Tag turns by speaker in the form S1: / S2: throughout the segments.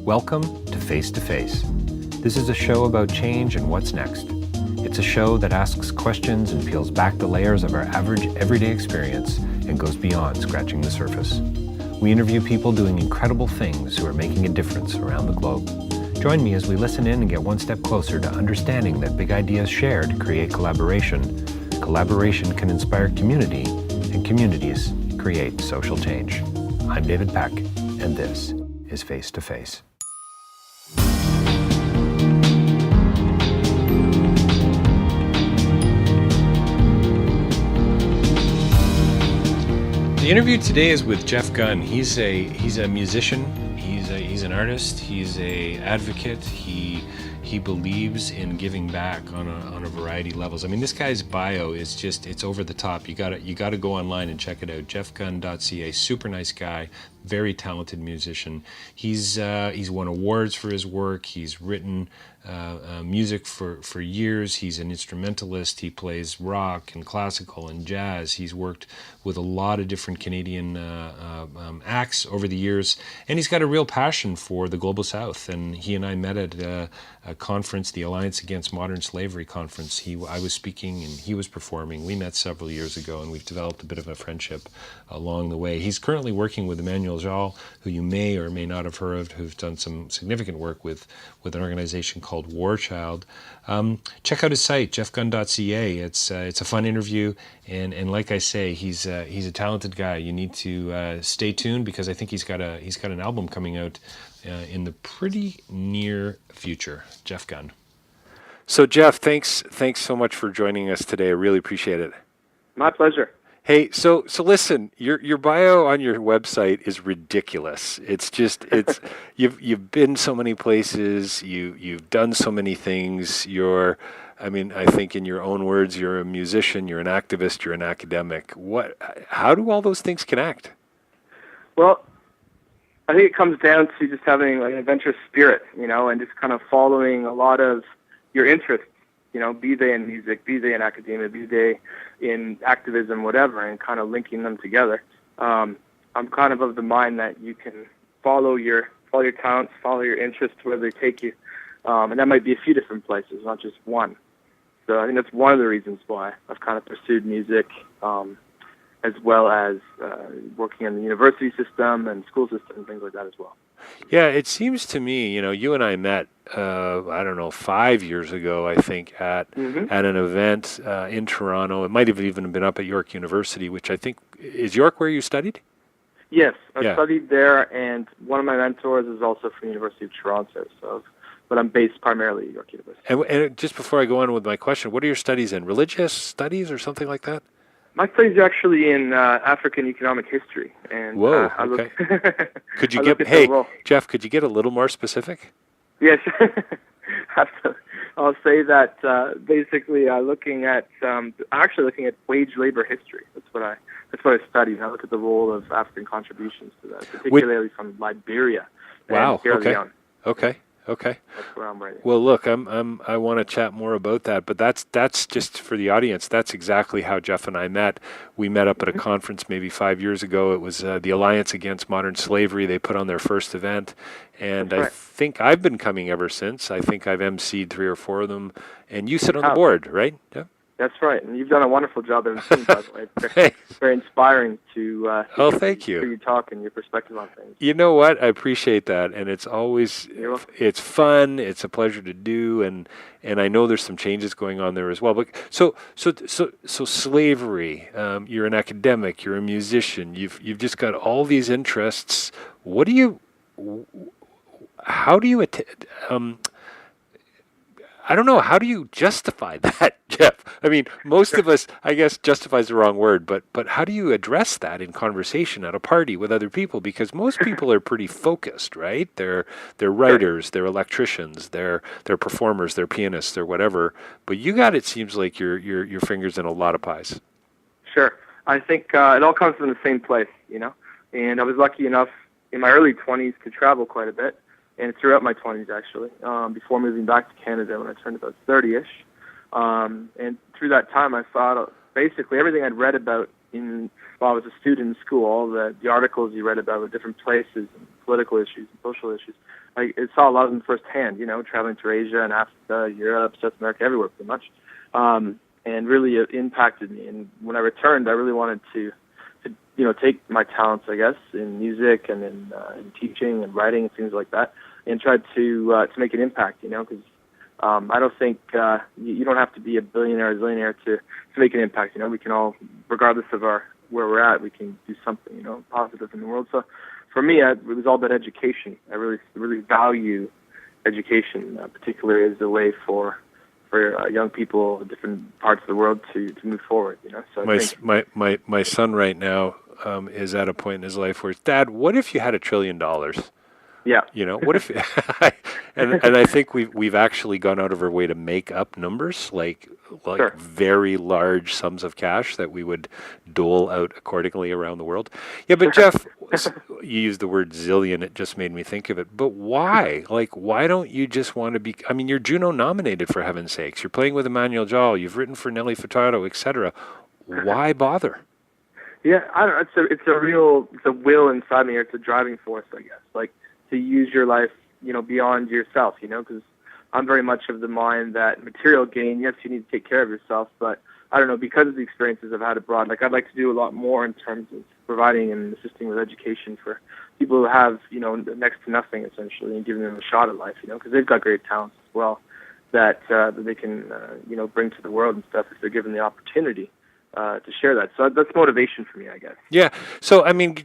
S1: Welcome to Face to Face. This is a show about change and what's next. It's a show that asks questions and peels back the layers of our average everyday experience and goes beyond scratching the surface. We interview people doing incredible things who are making a difference around the globe. Join me as we listen in and get one step closer to understanding that big ideas shared create collaboration. Collaboration can inspire community, and communities create social change. I'm David Peck, and this is Face to Face. The interview today is with Jeff Gunn. He's a musician. He's an artist. He's a advocate. He believes in giving back on a variety of levels. I mean, this guy's bio is just, it's over the top. You gotta go online and check it out. jeffgunn.ca. Super nice guy, very talented musician. He's won awards for his work. He's written music for years. He's an instrumentalist. He plays rock and classical and jazz. He's worked with a lot of different Canadian acts over the years, and he's got a real passion for the Global South. And he and I met at a conference, the Alliance Against Modern Slavery conference. I was speaking and he was performing. We met several years ago, and we've developed a bit of a friendship along the way. He's currently working with Emmanuel Jal, who you may or may not have heard of, who've done some significant work with an organization called War Child. Check out his site, jeffgunn.ca. It's a fun interview, and like I say, he's a talented guy. You need to stay tuned, because I think he's got an album coming out in the pretty near future. Jeff Gunn. So Jeff, thanks so much for joining us today. I really appreciate it.
S2: My pleasure.
S1: Hey, so listen, your bio on your website is ridiculous. It's you've been so many places, you've done so many things. I think in your own words, you're a musician, you're an activist, you're an academic. How do all those things connect?
S2: Well, I think it comes down to just having like an adventurous spirit, and just kind of following a lot of your interests, be they in music, be they in academia, be they in activism, whatever, and kind of linking them together. I'm kind of the mind that you can follow your talents, follow your interests, where they take you. And that might be a few different places, not just one. So I think that's one of the reasons why I've kind of pursued music, as well as working in the university system and school system and things like that as well.
S1: Yeah, it seems to me, you and I met, 5 years ago, I think, at an event in Toronto. It might have even been up at York University, which I think, is York where you studied?
S2: Yes, I studied there, and one of my mentors is also from the University of Toronto, but I'm based primarily at York University.
S1: And just before I go on with my question, what are your studies in? Religious studies or something like that?
S2: My studies are actually in African economic history. And,
S1: whoa, okay. Jeff, could you get a little more specific?
S2: Yes. I'll say that basically looking at wage labor history. That's what I studied. I look at the role of African contributions to that, particularly from Liberia and Sierra Leone.
S1: Okay.
S2: That's where I'm ready.
S1: Well, look, I want to chat more about that, but that's just for the audience. That's exactly how Jeff and I met. We met up at a conference maybe 5 years ago. It was the Alliance Against Modern Slavery. They put on their first event, and I think I've been coming ever since. I think I've emceed 3 or 4 of them, and you sit on the board, right? Yeah.
S2: That's right, and you've done a wonderful job emceeing, by the way. It's very inspiring to
S1: thank you.
S2: Hear you talk and your perspective on things.
S1: You know what? I appreciate that, and it's always it's fun. It's a pleasure to do, and I know there's some changes going on there as well. But so slavery. You're an academic. You're a musician. You've just got all these interests. How do you I don't know. How do you justify that, Jeff? I mean, most of us, I guess, justify is the wrong word, but how do you address that in conversation at a party with other people? Because most people are pretty focused, right? They're writers, they're electricians, they're performers, they're pianists, they're whatever. But you got, it seems like your fingers in a lot of pies.
S2: Sure. I think it all comes from the same place, And I was lucky enough in my early 20s to travel quite a bit. And throughout my 20s, actually, before moving back to Canada when I turned about 30-ish. And through that time, I thought basically everything I'd read about in while I was a student in school, all the articles you read about the different places and political issues and social issues, I saw a lot of them firsthand, traveling to Asia and Africa, Europe, South America, everywhere pretty much. And really it impacted me. And when I returned, I really wanted to take my talents, I guess, in music and in teaching and writing and things like that, and try to make an impact, because I don't think you don't have to be a billionaire or zillionaire to make an impact. We can all, regardless of where we're at, we can do something, positive in the world. So for me, it was all about education. I really value education, particularly as a way for young people in different parts of the world to move forward. So
S1: my son right now is at a point in his life where, Dad, what if you had $1 trillion?
S2: Yeah.
S1: What if? and I think we've actually gone out of our way to make up numbers like
S2: Sure.
S1: very large sums of cash that we would dole out accordingly around the world. Yeah, but Jeff, you used the word zillion. It just made me think of it. But why? Why don't you just want to be? I mean, you're Juno nominated, for heaven's sakes. You're playing with Emmanuel Jal. You've written for Nelly Furtado, etc. Why bother?
S2: Yeah, I don't know. It's a will inside me. Or it's a driving force, I guess. To use your life, beyond yourself, because I'm very much of the mind that material gain, yes, you need to take care of yourself, but I don't know, because of the experiences I've had abroad, I'd like to do a lot more in terms of providing and assisting with education for people who have, next to nothing, essentially, and giving them a shot at life, because they've got great talents as well that they can, bring to the world and stuff if they're given the opportunity. To share that. So that's motivation for me, I guess.
S1: Yeah. So, I mean,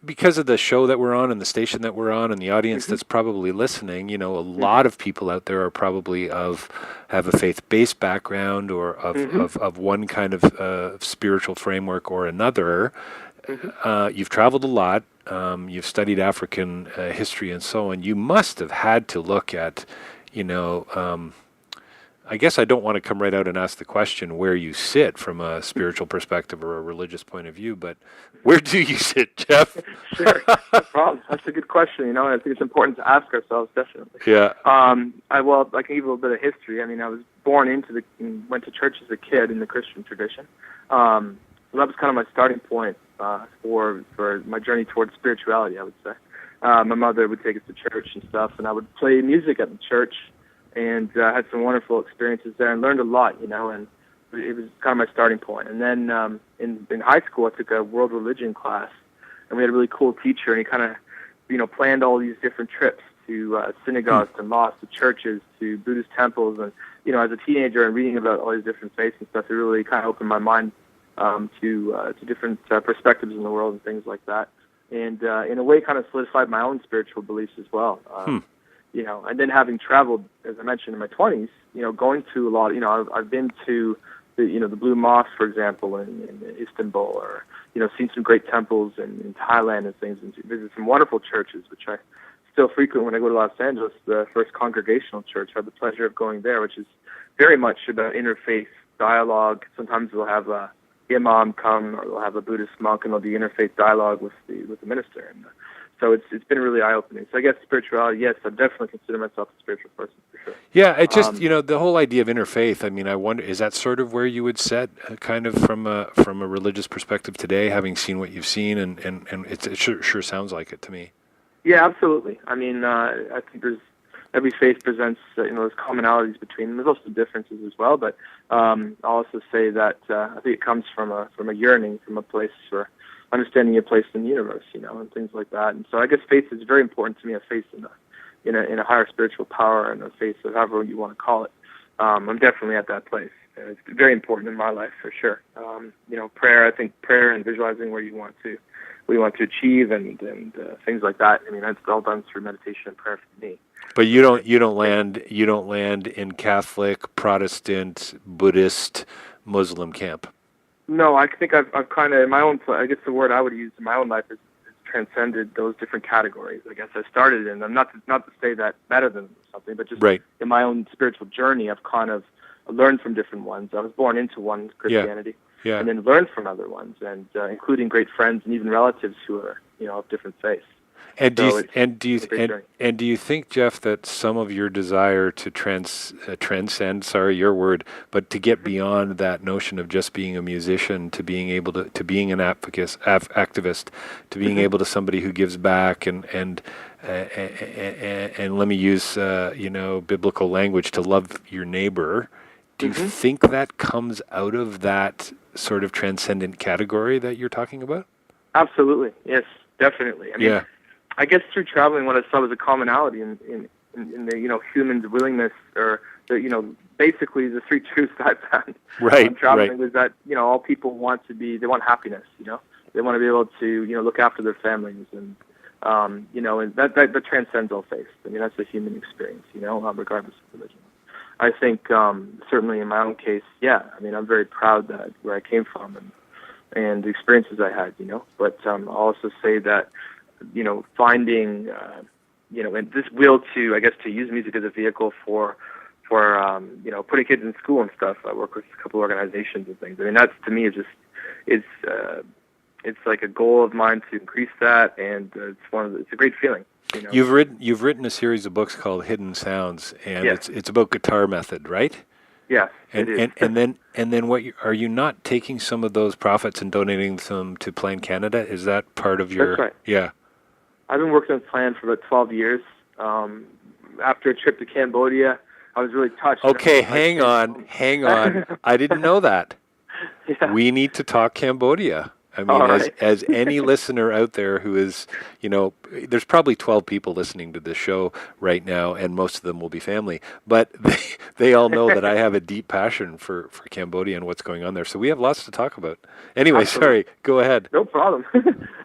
S1: because of the show that we're on and the station that we're on and the audience that's probably listening, a lot of people out there are probably have a faith-based background or of one kind of spiritual framework or another. You've traveled a lot. You've studied African history and so on. You must have had to look at, I guess I don't want to come right out and ask the question where you sit from a spiritual perspective or a religious point of view, but where do you sit, Jeff?
S2: Sure, no problem. That's a good question. I think it's important to ask ourselves, definitely.
S1: Yeah.
S2: I can give you a little bit of history. I mean, I was born went to church as a kid in the Christian tradition. So that was kind of my starting point for my journey towards spirituality, I would say. My mother would take us to church and stuff, and I would play music at the church. And had some wonderful experiences there and learned a lot, and it was kind of my starting point. And then in high school, I took a world religion class, and we had a really cool teacher, and he kind of, planned all these different trips to synagogues, to mosques, to churches, to Buddhist temples. And, as a teenager and reading about all these different faiths and stuff, it really kind of opened my mind to different perspectives in the world and things like that. And in a way, kind of solidified my own spiritual beliefs as well. And then having traveled, as I mentioned, in my 20s, going to a lot, I've been to the Blue Mosque, for example, in Istanbul, or, seen some great temples in Thailand and things, and visited some wonderful churches, which I still frequent when I go to Los Angeles. The First Congregational Church, I have the pleasure of going there, which is very much about interfaith dialogue. Sometimes we'll have a imam come, or we'll have a Buddhist monk, and there'll be interfaith dialogue with the minister. And so it's been really eye-opening. So I guess spirituality, yes, I definitely consider myself a spiritual person, for sure.
S1: Yeah, it just, the whole idea of interfaith, I mean, I wonder, is that sort of where you would set kind of from a religious perspective today, having seen what you've seen, and it sure sounds like it to me.
S2: Yeah, absolutely. I mean, I think every faith presents, there's commonalities between them. There's also differences as well, but I'll also say that I think it comes from a yearning, from a place for understanding your place in the universe, and things like that. And so I guess faith is very important to me, a faith in a higher spiritual power, and a faith of however you want to call it. I'm definitely at that place. It's very important in my life, for sure. Prayer, I think prayer and visualizing where you want to achieve and things like that. I mean, that's all done through meditation and prayer for me.
S1: But you don't land in Catholic, Protestant, Buddhist, Muslim camp.
S2: No, I think I've kind of, in my own, I guess the word I would use in my own life is transcended those different categories. I guess I started in them, not to say that better than something, but just in my own spiritual journey, I've kind of learned from different ones. I was born into one, Christianity, and then learned from other ones, and including great friends and even relatives who are, of different faiths.
S1: And do
S2: So
S1: do you think, Jeff, that some of your desire to transcend, sorry, your word, but to get beyond that notion of just being a musician to being able to being an activist, to being able to somebody who gives back and let me use biblical language, to love your neighbor. Do you think that comes out of that sort of transcendent category that you're talking about?
S2: Absolutely, yes, definitely. I mean, I guess through traveling, what I saw was a commonality in the humans' willingness, or basically the three truths I found. Traveling was that all people want they want happiness. They want to be able to look after their families, and and that transcends all faiths. I mean, that's a human experience. Regardless of religion. I think certainly in my own case, I mean, I'm very proud that where I came from and the experiences I had. But I'll also say that finding, and this will to use music as a vehicle for putting kids in school and stuff. I work with a couple organizations and things. I mean, that's, to me, it's like a goal of mine to increase that, and it's a great feeling.
S1: You've written a series of books called Hidden Sounds, and it's about guitar method, right?
S2: Yes,
S1: and
S2: it is.
S1: and then what are you not taking some of those profits and donating them to Plan Canada? Is that part of your?
S2: That's right.
S1: Yeah.
S2: I've been working on Plan for about 12 years. After a trip to Cambodia, I was really touched.
S1: Okay, hang on. I didn't know that.
S2: Yeah.
S1: We need to talk Cambodia. I mean, as any listener out there who is, there's probably 12 people listening to this show right now, and most of them will be family. But they all know that I have a deep passion for Cambodia and what's going on there. So we have lots to talk about. Anyway, Sorry, go ahead.
S2: No problem.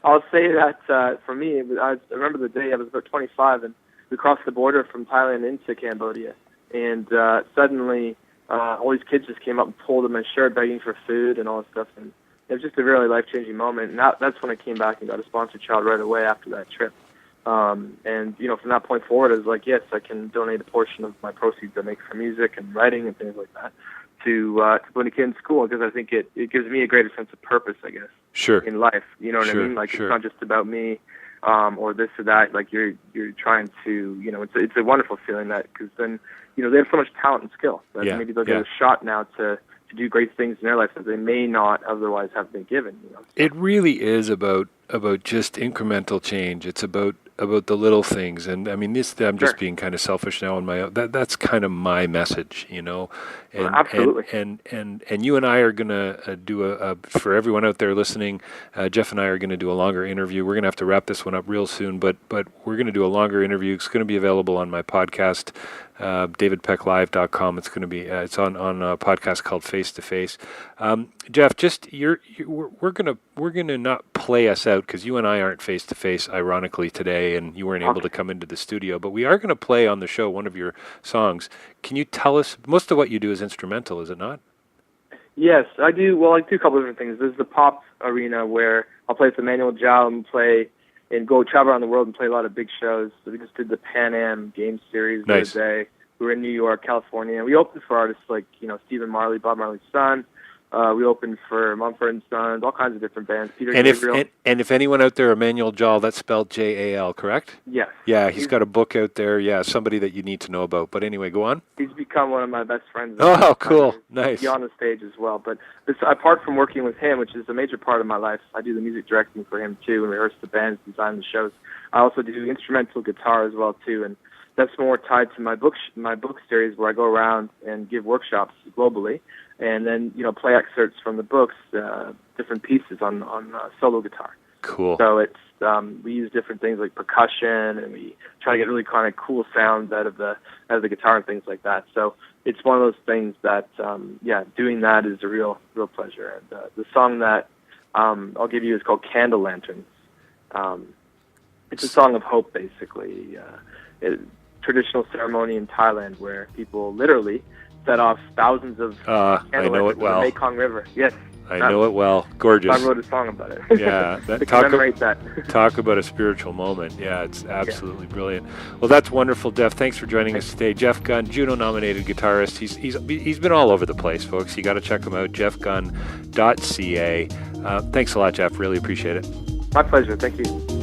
S2: I'll say that for me, I remember the day I was about 25, and we crossed the border from Thailand into Cambodia. And suddenly, all these kids just came up and pulled at my shirt, begging for food and all this stuff. And it was just a really life-changing moment, and that's when I came back and got a sponsored child right away after that trip. And from that point forward, I was like, yes, I can donate a portion of my proceeds I make from music and writing and things like that to put a kid in school, because I think it gives me a greater sense of purpose, I guess.
S1: Sure.
S2: In life, you know what I mean? Like, it's not just about me or this or that. Like, you're trying to, it's a wonderful feeling, that, because then, they have so much talent and skill that maybe they'll get a shot now to do great things in their life that they may not otherwise have been given.
S1: It really is about just incremental change. It's about the little things, and I mean, I'm just being kind of selfish now on my own. That's kind of my message, And,
S2: absolutely.
S1: And you and I are gonna do for everyone out there listening. Jeff and I are gonna do a longer interview. We're gonna have to wrap this one up real soon, but we're gonna do a longer interview. It's gonna be available on my podcast, davidpecklive.com. It's going to be it's on a podcast called Face to Face. Jeff, just we're gonna not play us out, because you and I aren't face to face, ironically, today, and you weren't able to come into the studio. But we are going to play on the show one of your songs. Can you tell us, most of what you do is instrumental, is it not?
S2: Yes, I do. Well, I do a couple of different things. There's the pop arena where I'll play with Emmanuel Jal and go travel around the world and play a lot of big shows. So we just did the Pan Am Game Series the other day. We were in New York, California. We opened for artists like, Stephen Marley, Bob Marley's son. We opened for Mumford and Sons, all kinds of different bands. Gabriel.
S1: And if anyone out there, Emmanuel Jal, that's spelled Jal, correct?
S2: Yes.
S1: Yeah, he's got a book out there. Yeah, somebody that you need to know about. But anyway, go on.
S2: He's become one of my best friends.
S1: Oh, cool. Nice.
S2: He's on the stage as well. But apart from working with him, which is a major part of my life, I do the music directing for him too, and rehearse the bands, design the shows. I also do instrumental guitar as well too, and that's more tied to my book series, where I go around and give workshops globally, and then play excerpts from the books, different pieces on solo guitar.
S1: Cool.
S2: So it's we use different things like percussion, and we try to get really kind of cool sounds out of the guitar and things like that. So it's one of those things that doing that is a real pleasure. And the song that I'll give you is called Candle Lanterns. It's a song of hope, basically. Traditional ceremony in Thailand where people literally set off thousands of candle lanterns in the Mekong River. Yes.
S1: I know it well. Gorgeous.
S2: I wrote a song about it.
S1: Yeah.
S2: To commemorate that.
S1: Talk about a spiritual moment. Yeah, it's absolutely brilliant. Well, that's wonderful, Jeff. Thanks for joining us today. Jeff Gunn, Juno nominated guitarist. He's been all over the place, folks. You got to check him out, jeffgunn.ca. Thanks a lot, Jeff. Really appreciate it.
S2: My pleasure. Thank you.